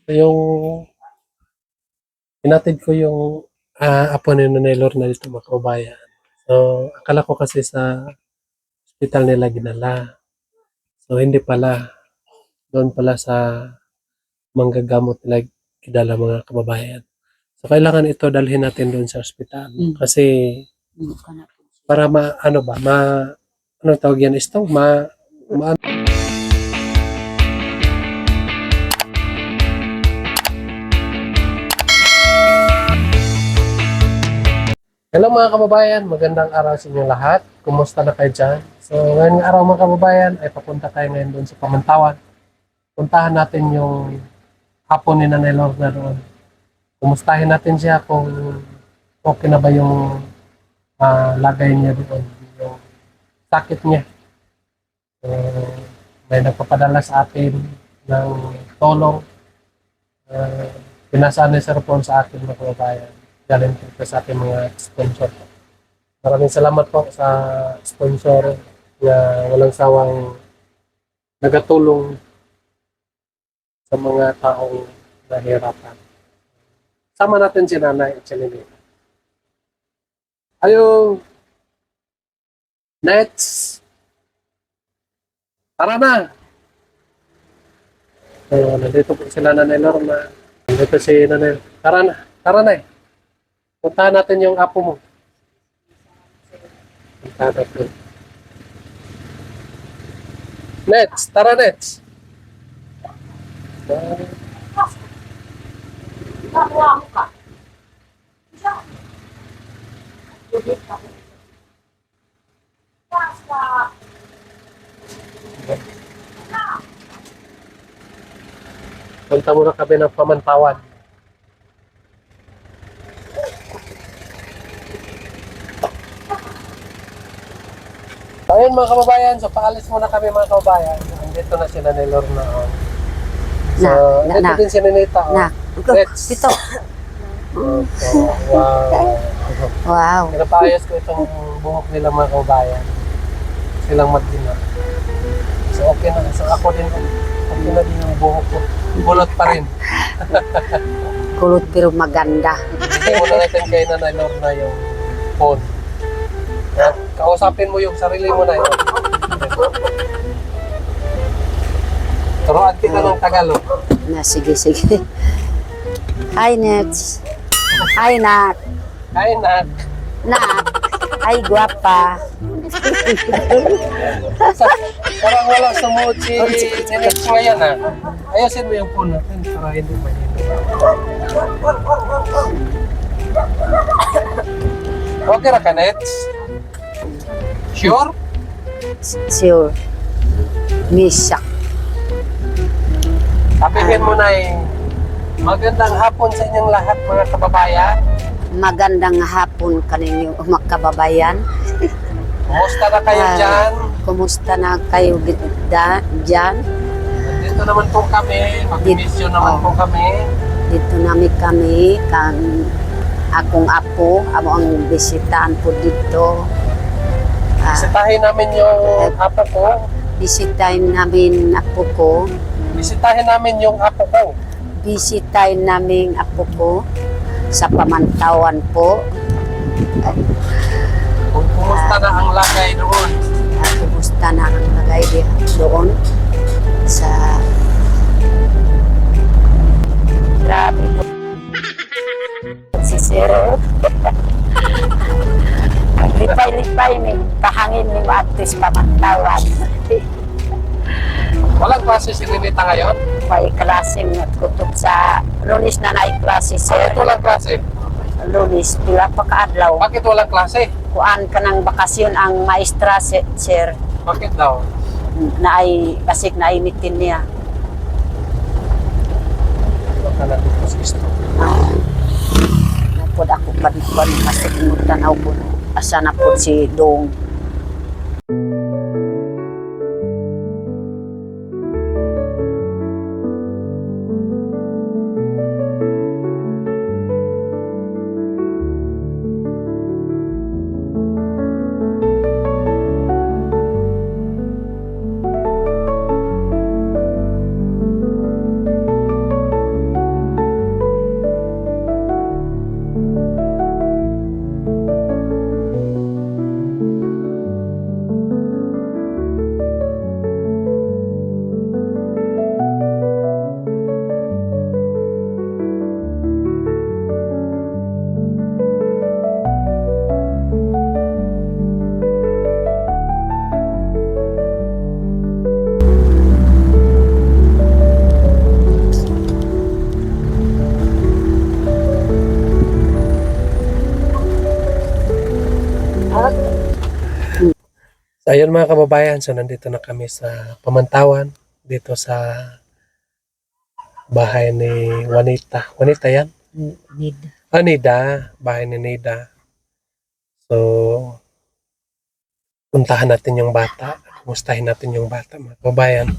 Yung hinatid ko yung apo ni Nanay Lorna dito mga kababayan. So, akala ko kasi sa hospital nila ginala. So, hindi pala. Doon pala sa manggagamot nila kidala mga kababayan. So, kailangan ito dalhin natin doon sa hospital. Kasi, para ano ba, ano tawag yan, ma Hello mga kababayan, magandang araw sa inyo lahat. Kumusta na kayo dyan? So ngayong araw mga kababayan ay papunta tayo ngayon doon sa Pamantawan. Puntahan natin yung hapon ni Nanay Lorna doon. Kumustahin natin siya kung okay na ba yung lagay niya doon, yung sakit niya. So, may nagpapadala sa atin ng tulong. Pinasaan ni Sir Paul sa atin mga kababayan. Galing po sa ating mga sponsor. Maraming salamat po sa sponsor na walang sawang nagatulong sa mga taong nahihirapan. Sama natin si Nanay at si Ninita. Ayong Nets! Tara na! So, nandito po sila Nanay Lorna. Nandito si Nanay. Tara na! Tara na eh! Puntahan natin yung apo mo. Puntahan natin. Nets! Tara Nets! Punta muna kami ng Pamantawan. So, ayun mga kababayan, so paalis muna kami mga kababayan. Andito na si Nanay Lorna. So, andito din si Ninita. Let's. Ito. Wow. Wow. Pinapaayos ko itong buhok nila mga kababayan. Silang mag-ina. So okay na. So ako din, okay na din yung buhok ko. Bulot pa rin. Kulot pero maganda. Muna natin kay Nanay Lorna yung phone. At kausapin mo yung sarili mo na yun. Turuan kita ng Tagalog. Na, sige. Hi, Nets. Hi, Nat. Hi, Nat. Nat. Hi, guwapa. Parang wala sumuot si Nets ngayon ha. Ayusin mo yung phone natin para hindi mahina. Okay na ka, Nets? Sure? Sure. Misak. Sabihin mo na magandang hapon sa inyong lahat mga kababayan. Magandang hapon kaninyo mga kababayan. Kumusta na kayo dyan? Kumusta na kayo dyan? Dito naman po kami, mag-mission naman po kami. Dito namin kami, akong apo, ang bisitahan po dito. Bisitahin namin yung apo ko. Bisitahin namin apo ko. Bisitahin namin yung apo ko. Bisitahin namin apo ko sa Pamantawan po. Kung kumusta na ang lagay doon. Kumusta na ang lagay doon sa grabe po si Sir. Lipay-lipay ni kahangin ni Matis Pamantawan. Walang klase si Ninita ngayon? May klaseng kutob sa Lunes na klase, Sir. Bakit walang klase? Lunes, pila pa kaadlaw. Bakit walang klase? Kuan ka ng bakasyon ang maestra, Sir. Bakit daw? Basig na imitin niya. Baka natin po si Isto. Napod ako padikon kasi tanaw po. Asa na po si Dong. Ayun mga kababayan, so nandito na kami sa Pamantawan, dito sa bahay ni Juanita. Juanita yan? Need. Nida, bahay ni Nida. So, puntahan natin yung bata. Kumustahin natin yung bata, mga kababayan.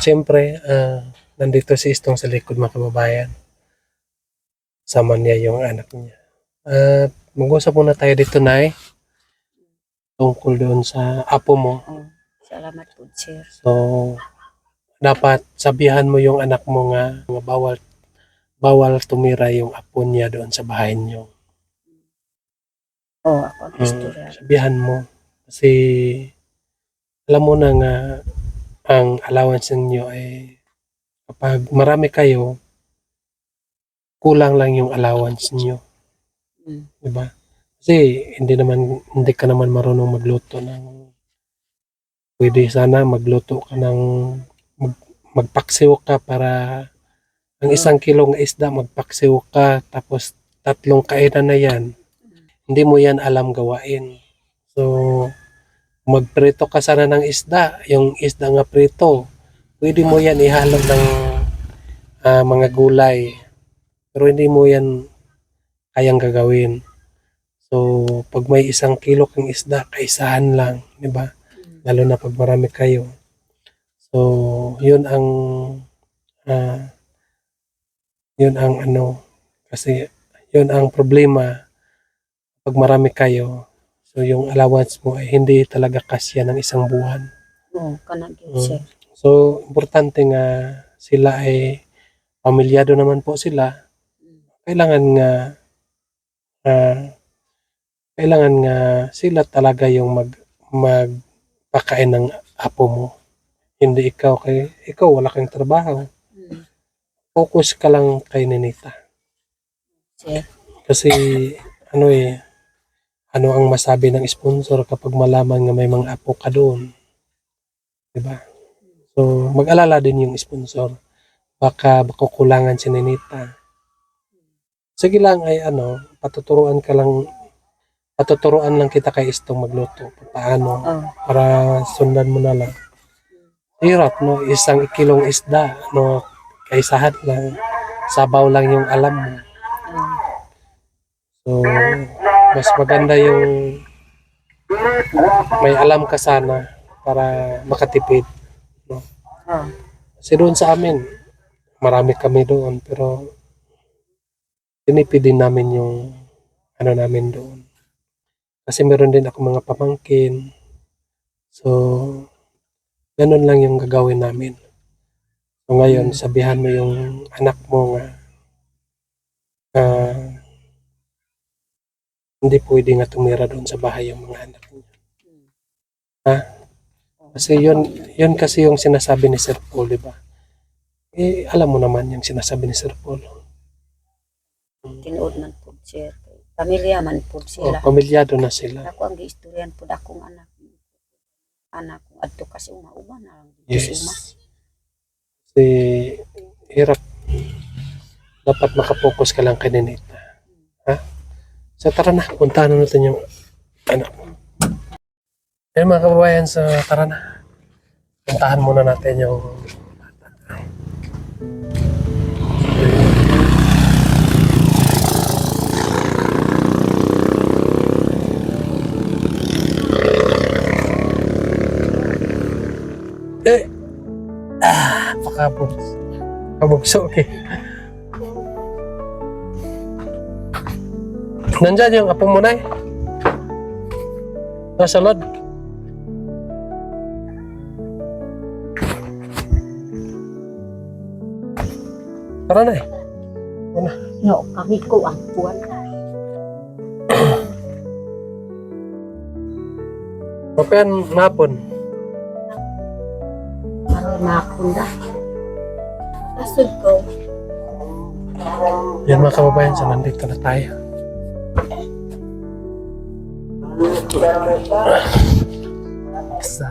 Siyempre, nandito si Istong sa likod, mga kababayan. Sama niya yung anak niya. Mag-usap muna tayo dito, Nay. Tungkol doon sa apo mo. Oh, salamat po, sir. So, dapat sabihan mo yung anak mo nga bawal tumira yung apo niya doon sa bahay niyo. Oh, ako ang istorya. Sabihan mo. Kasi, alam mo na nga, ang allowance niyo ay kapag marami kayo, kulang lang yung allowance niyo. Mm. Diba? Kasi hindi ka naman marunong magluto ng pwede sana magluto ka ng magpaksiw ka para ang 1 kilong isda magpaksiw ka tapos 3 kainan na yan. Hindi mo yan alam gawain. So, magprito ka sana ng isda. Yung isda nga prito, pwede mo yan ihalo ng mga gulay. Pero hindi mo yan kayang gagawin. So, pag may 1 kilo kang isda, kaisahan lang, di ba? Lalo na pag marami kayo. So, yun ang kasi yun ang problema pag marami kayo. So, yung allowance mo ay hindi talaga kasya ng 1 buwan. Oh, kanagin, sir. So, importante nga sila ay pamilyado naman po sila. Kailangan nga sila talaga yung magpakain ng apo mo. Hindi ikaw wala kang trabaho. Focus ka lang kay Ninita. Sir. Kasi ano ang masabi ng sponsor kapag malaman nga may mga apo ka doon. Diba? So mag-alala din yung sponsor. Baka kukulangan si Ninita. Sige lang ay patuturuan lang kita kay Istong magluto. Paano? Oh. Para sundan mo na lang. Hirap, no? 1 kilong isda, no? Kaisahan lang. Sabaw lang yung alam mo. So, mas maganda yung may alam ka sana para makatipid, no? Oh. Kasi doon sa amin, marami kami doon, pero tinipid din namin yung namin doon. Kasi meron din ako mga pamangkin. So, ganun lang yung gagawin namin. So ngayon, sabihan mo yung anak mo nga hindi pwede nga tumira doon sa bahay yung mga anak niya. Ha? Kasi yun kasi yung sinasabi ni Sir Paul, di ba? Alam mo naman yung sinasabi ni Sir Paul. Tinuod man po, sir. Pamilya man po sila. Pamilyado na sila. Ako ang giistoryan po akong anak. Anak ko adto kasi uma na lang. Yes. Kasi hirap. Dapat makapokus ka lang kay Ninita. Ha? So tara na, puntahan na natin yung anak mo. Ayun mga kababayan, so tara na. Puntahan muna natin yung bata. Pakabugso, okay. Nandyan yung apo mo na eh. Nasa lod. Tara na eh. Una. No, kami ko ang buwan. Papayan mapon. Maroon na akong da. Asod ko. Yan mga kababayan, so nandito na tayo. Sa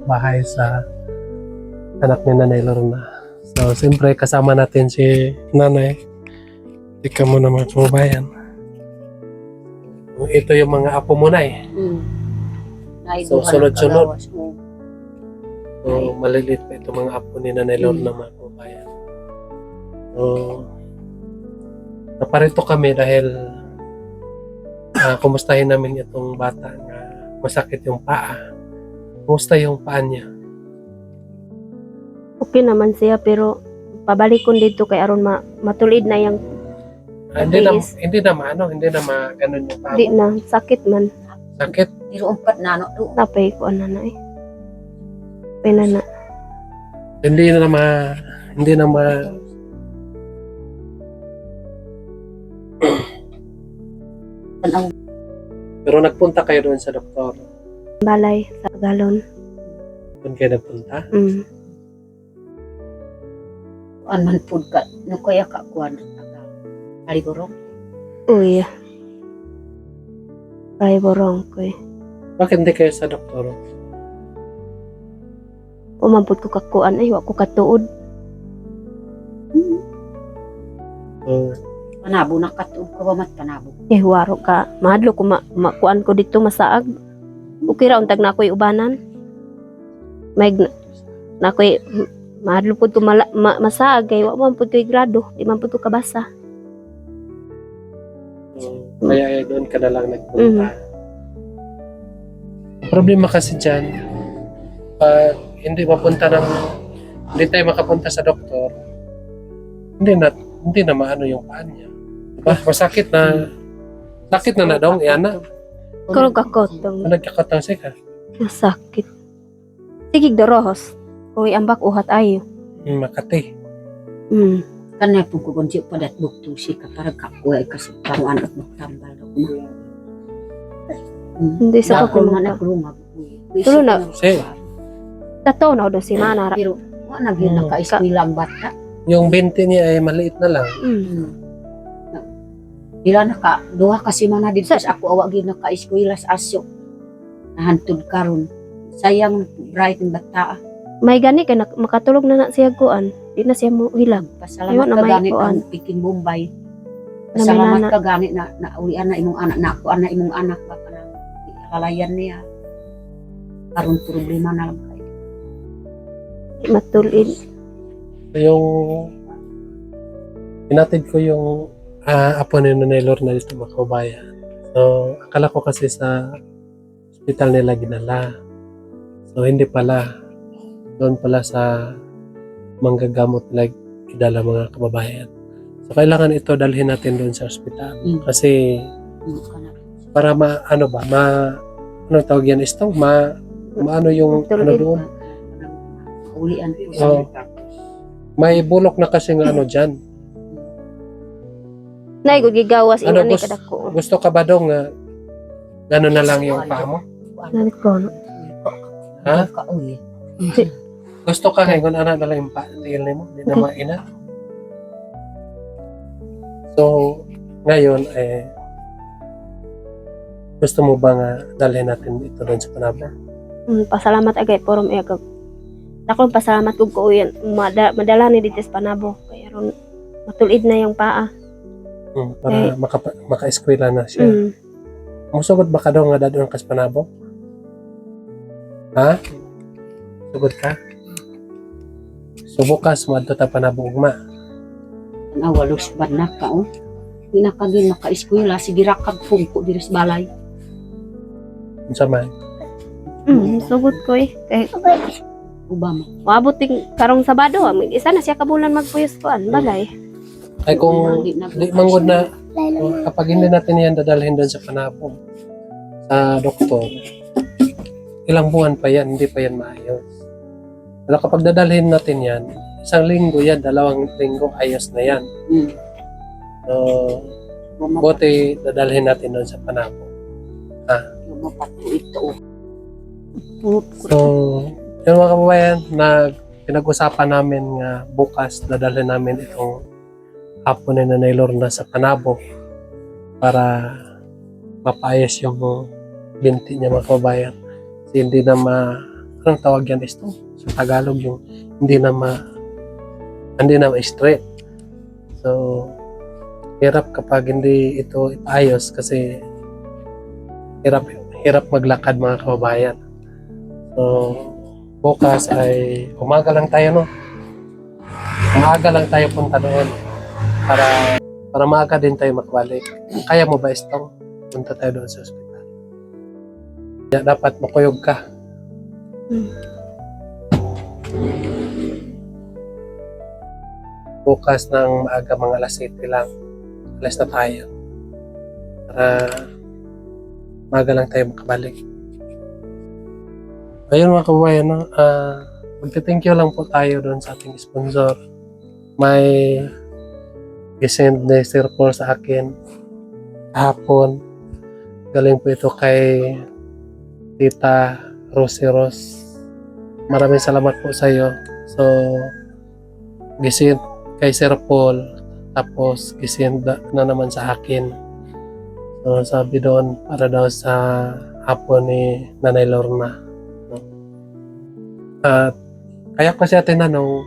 bahay sa anak ni Nanay Lorna. So, siyempre kasama natin si Nanay. Ika mo na mga kababayan. Ito yung mga apo mo na eh. So, sunod-sunod. Kagawas, oo. So, maliliit pa itong mga apo ni Nanay Lorna mga kababayan. So, naparito kami dahil kumustahin namin itong bata na masakit yung paa. Kumusta yung paa niya? Okay naman siya pero pabalik ko dito kay aron matulid na yung Hindi na, Yes. hindi na maano, hindi na ganun yung paa di mo. na sakit man Sakit. Pero umpat na, no? Do. napay ko ana na eh. Pinana. Hindi na Tanaw. pero nagpunta kayo doon sa doktor. Balay sa galon. Doon kayo nagpunta. Kuan man pud ka. No kaya ka kuan. Ali gorong. Uy. Ay borong ko eh. Bakit hindi kayo sa doktor? Umampot ko kakuan ay wa ko katuod. So, Panabo na katuog ka ba mat panabo. Eh waro ka. Mahadlo ko makuan ko dito masaag. Okay ra untag na ako'y ubanan. May na ako'y mahadlo pud ko masaag kay wa man pud ko'y grado. Di man pud ko kabasa. kaya doon ka na lang nagpunta. Ang problema kasi dyan, pag hindi tayo makapunta sa doktor, hindi na maano yung paa niya. Diba? Masakit na, sakit na daw, Yana. Kurog kakotong. Nagkakatang ka. Masakit. Sige dorohos. Uy ambak uhat ayo. Makati. Kanay pud ko kunji padat bukto si ka para ka kuay kasi paruan at magtambal daw. Hindi sa Dako ko man man. ako lumag. Tulo na. Si. Tato na do si mana ra. Pero wa na gyud naka-eskwela ang bata. Yung binti niya ay maliit na lang. Dila naka duha ka semana dito sa ako awa gyud naka-eskwela sa asyo. Nahantod karon. Sayang bright ang bata. May gani kay makatulog na siya kuan. Di na siya mo hilag. Pasalamat Ayun, na ka may ganit kuan. ang Pikin Bombay. Na may Pasalamat nana. ka ganit na naulian na imong anak, na ako na imong anak ba ka nang halayan niya. Karon problema na lang kayo. Matulid. Yung inatid ko yung apo ni Nanay Lorna dito mga kababayan. So, akala ko kasi sa hospital nila ginala. So, hindi pala. Doon pala sa manggagamot nila kidala mga kababayan. So, kailangan ito dalhin natin doon sa hospital. Kasi para ano tawag yan maano yung ano doon. Ulian po So, may bulok na kasi nga ano dyan. Nay gud gigawas Ano, ina ni boss? kadako. Gusto ka ba dong gano'n na lang yung paa mo? Nalit ko. No? Ha? Kauwi. Gusto ka ngayon kung ano na lang yung paa mo? Hindi na maina. So, ngayon, gusto mo bang dalhin natin ito doon sa Panabo? Pasalamat agay porom egag. Ako pasalamat kog ko yan. Madala ni dito sa Panabo. Kaya ron matulid na yung paa. Para maka-eskwela na siya. Musugod ba ka daw nga dadon ka sa Panabo? Ha? Sugod ka? So bukas, madto ta Panabo ugma. Ang awalos ba na ka oh. Pinakagin naka-eskwela sige ra kag pungko diri sa balay. Unsa man? Sugod ko eh. Kay Obama. maabot ting karong Sabado. Isa na siya kabulan magpuyos kuan balay. Ay kung di manggod na kapag hindi natin yan dadalhin doon sa Panabo sa doktor, ilang buwan pa yan, hindi pa yan maayos. Pero kapag dadalhin natin yan, isang linggo yan, 2 linggo, ayos na yan. So, buti dadalhin natin doon sa Panabo. Lumapatu ito. So, yun mga kababayan, na pinag-usapan namin nga bukas dadalhin namin itong apo ni Nanay Lorna sa Panabo para mapaayos yung binti niya mga kababayan. Kasi hindi na anong tawag yan ito? Sa Tagalog yung hindi na straight. So, hirap kapag hindi ito ipaayos kasi hirap maglakad mga kababayan. So, bukas ay umaga lang tayo, no? Umaga lang tayo punta doon para maaga din tayo makabalik. Kaya mo ba, Estong? Punta tayo doon sa ospital. Kaya dapat makuyog ka. Bukas ng maaga, mga alas 7 lang. Alas na tayo. Para maaga lang tayo makabalik. Ayun mga kababayan, no? Magte-thank you lang po tayo doon sa ating sponsor. May gisend ni Sir Paul sa akin kahapon. Galing po ito kay Tita Rosie Ros. Maraming salamat po sa iyo. So, gisend kay Sir Paul, tapos gisend na naman sa akin. So, sabi doon para daw sa hapon ni Nanay Lorna. No? At kaya ko siya tinanong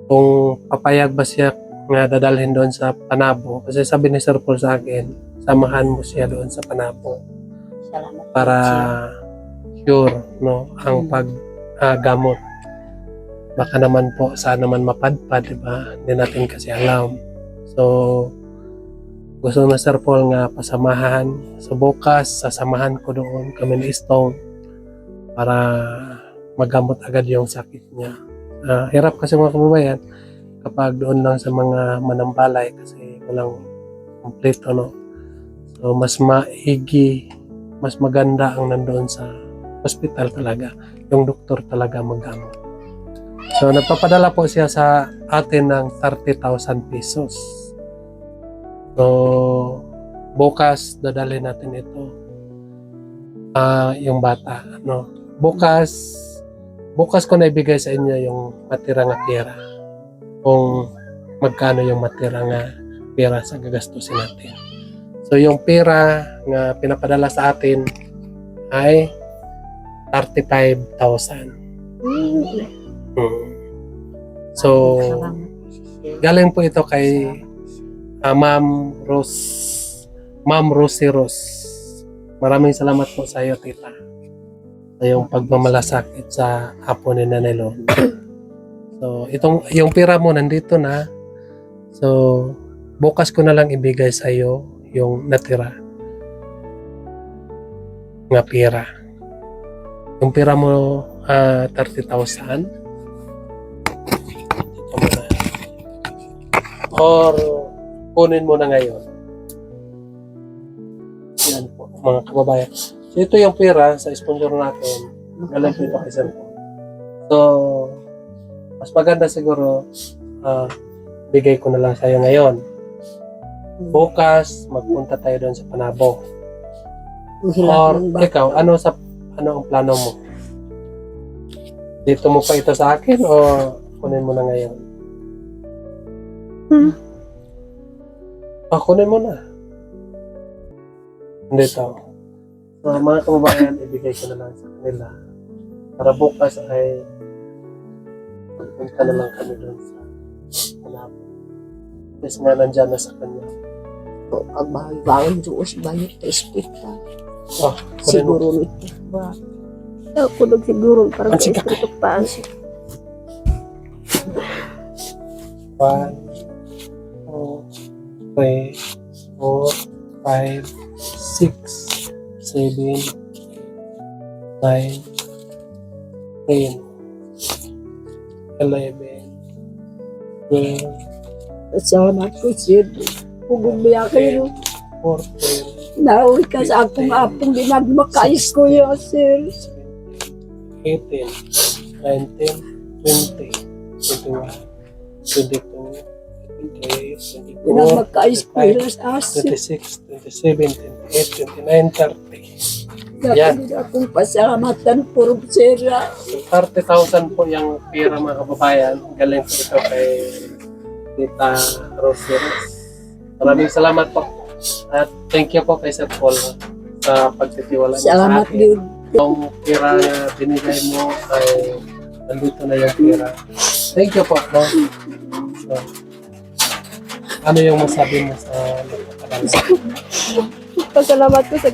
kung papayag ba siya nga dadalhin doon sa Panabo. Kasi sabi ni Sir Paul sa akin, samahan mo siya doon sa Panabo Salamat. para sure, no, ang paggamot. Baka naman po, saan naman mapadpad, diba? Hindi natin kasi alam. So, gusto na Sir Paul nga pasamahan. So, bukas, sasamahan ko doon kami ni Estong para magamot agad yung sakit niya. Hirap kasi mga kababayan kapag doon lang sa mga manambalay kasi walang kompleto, no? So, mas maigi, mas maganda ang nandoon sa hospital talaga. Yung doktor talaga maggamot. So, nagpapadala po siya sa atin ng 30,000 pesos. So, bukas, dadalhin natin ito. Yung bata, no? Bukas ko na ibigay sa inyo yung matira nga pera. Kung magkano yung matira nga pera sa gagastusin natin. So, yung pera nga pinapadala sa atin ay 35,000. So, galing po ito kay Ma'am Rosie Ros. Maraming salamat po sa iyo, tita. Sa yung pagmamalasakit sa apo ni Nanay Lorna. So, yung pera mo nandito na. So, bukas ko na lang ibigay sa iyo yung natira nga pera. Yung pera mo 30,000. Ito mo na. Or kunin mo na ngayon. Yan po, mga kababayan. So, ito yung pera sa sponsor natin. Galing po ito kay Sir Paul. So, mas maganda siguro bigay ko na lang sa'yo ngayon. Bukas, magpunta tayo doon sa Panabo. Or ikaw, ano ang plano mo? Dito mo pa ito sa akin o kunin mo na ngayon? Kunin mo na. Dito. So, mga kababayan, ibigay ko na lang sa kanila. Para bukas ay magpunta na lang kami doon sa Panabo. Kasi nga nandyan na sa kanya. Bawang Diyos, banyak sa ospital. Kunin mo. Siguro ito ba? Ako dog siguro parang Ang sikap. ito pa. 1, 2, 3, 4, 5, 6, 7, 9, 10, 11, 12, Salamat ko, sir. Pugumaya kayo. 14, Nauwi ka sa apong-apong di magmakais ko yun, sir. 18, 19, 20, 21, 22, 23, 24, Pinagmakais ko 25, yun sa asir. 26, 27, 28, 29, 30. Yan. Dapat akong pasalamatan puro, sir. 30,000 po yung pera mga kababayan. Galing po ito kay Tita Rosie Ros. Maraming salamat po. At thank you po kay Sir Paul sa pagtitiwala niya sa Salamat akin. din. Yung pera na binigay mo ay nandito na yung pera. Thank you po. No? So, ano yung masabi mo sa nagpapadala? Pasalamat ko sa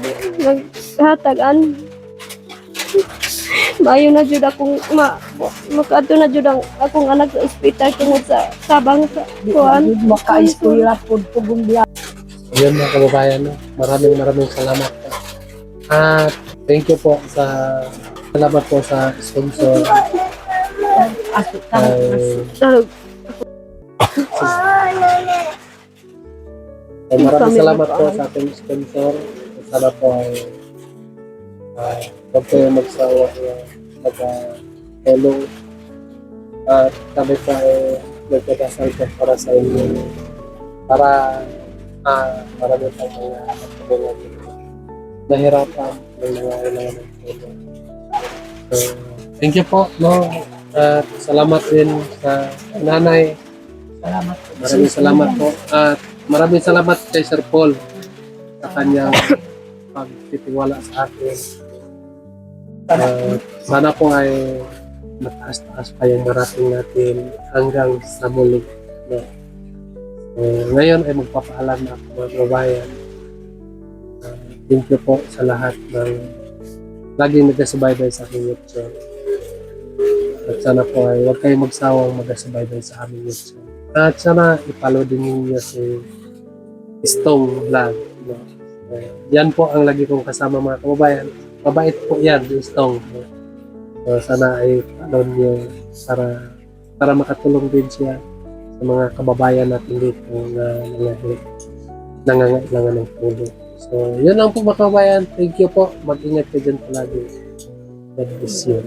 hatagan. Maayo na jud akong makaadto na jud ang akong anak sa ospital tungod sa tabang sa kuan. Maka-eskwela po pugong biya. Yun mga kababayan, no? Maraming salamat po. At thank you po salamat po sa sponsor. Aso Ay, Dalog. maraming salamat po sa ating sponsor. Sana po ay huwag kayo magsawa na magka-tulong. At kami po ay nagkakasal po para sa inyo. Para marami pang mga katulungan nahirapan ng mga kailangan ng tulong. So, thank you po, no? At salamat din sa nanay. Salamat po. Maraming salamat po. At maraming salamat kay Sir Paul sa kanyang pagtitiwala sa akin. Sana po ay mataas-taas pa yung marating natin hanggang sa muli. No? Ngayon ay magpapaalam na ako mga kababayan. Thank you po sa lahat ng laging nagkasubaybay sa aking YouTube. At sana po ay huwag kayong magsawang magkasubaybay sa aming YouTube. At sana i-follow din ninyo si Stong Vlog. No? Yan po ang lagi kong kasama mga kababayan. Mabait po yan, yung Stong. No? So sana ay follow niyo para makatulong din siya sa mga kababayan natin dito na nangangailangan ng tulong. So, yun lang po mga kababayan. Thank you po. Mag-ingat kayo dyan palagi. God bless you.